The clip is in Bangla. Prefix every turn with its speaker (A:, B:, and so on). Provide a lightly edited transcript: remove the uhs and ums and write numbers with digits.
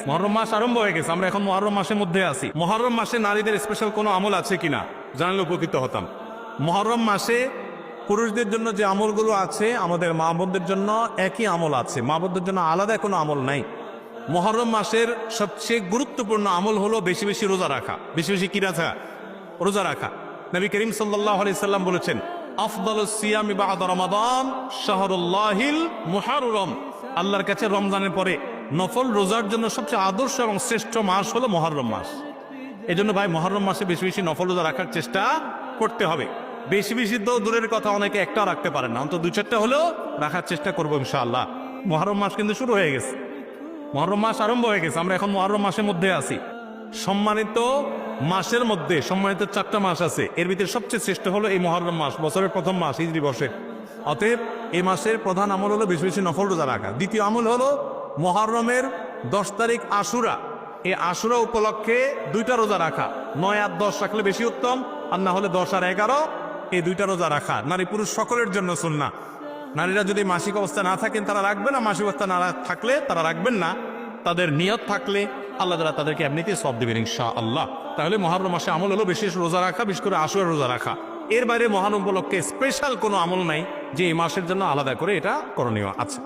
A: মুহররম মাস আরম্ভ হয়ে গেছে, আমরা এখন মুহররম মাসের মধ্যে আছি। মুহররম মাসে নারীদের স্পেশাল কোনো আমল আছে কিনা জানলে উপকৃত হতাম। মুহররম মাসে পুরুষদের জন্য যে আমলগুলো আছে, আমাদের মা বোনদের জন্য একই আমল আছে, মা বোনদের জন্য আলাদা কোনো আমল নাই। মুহররম মাসের সবচেয়ে গুরুত্বপূর্ণ আমল হলো বেশি বেশি রোজা রাখা। বেশি বেশি কি রাখা? রোজা রাখা। নবী করিম সাল্লাল্লাহু আলাইহি সাল্লাম বলেছেন, আফদালুস সিয়ামি বা'দা রমাদান শাহরুল্লাহিল মুহররম। আল্লাহর কাছে রমজানের পরে নফল রোজার জন্য সবচেয়ে আদর্শ এবং শ্রেষ্ঠ মাস হলো মুহররম মাস। এই জন্য ভাই মুহররম মাসে বেশি বেশি নফল রোজা রাখার চেষ্টা করতে হবে। বেশি বেশি তো দূরের কথা, অনেকে একটাও রাখতে পারেন না, অন্তত 2-4টা হলেও রাখার চেষ্টা করবো ইনশাআল্লাহ। মুহররম মাস কিন্তু শুরু হয়ে গেছে, মুহররম মাস আরম্ভ হয়ে গেছে, আমরা এখন মুহররম মাসের মধ্যে আছি। সম্মানিত মাসের মধ্যে সম্মানিত 4টা মাস আছে, এর ভিতরে সবচেয়ে শ্রেষ্ঠ হলো এই মুহররম মাস, বছরের প্রথম মাস, হিজরি বর্ষের। অতএব এই মাসের প্রধান আমল হলো বেশি বেশি নফল রোজা রাখা। দ্বিতীয় আমল হলো মুহররমের 10 তারিখ আশুরা, এই আশুরা উপলক্ষে 2টা রোজা রাখা। 9 আর 10 রাখলে বেশি উত্তম, আর না হলে 10 আর 11 এই 2টা রোজা রাখা নারী পুরুষ সকলের জন্য সুন্নাহ। নারীরা যদি মাসিক অবস্থা না থাকেন তারা রাখবেন না, মাসিক অবস্থা না থাকলে তারা রাখবেন না। তাদের নিয়ত থাকলে আল্লাহ তাআলা তাদেরকে এমনিতেই সওয়াব দিবেন ইনশাআল্লাহ। তাহলে মুহররম মাসে আমল হলো বেশি রোজা রাখা, বিশেষ করে আশুরা রোজা রাখা। এর বাইরে মুহররম উপলক্ষে স্পেশাল কোনো আমল নাই যে এই মাসের জন্য আলাদা করে এটা করণীয় আছে।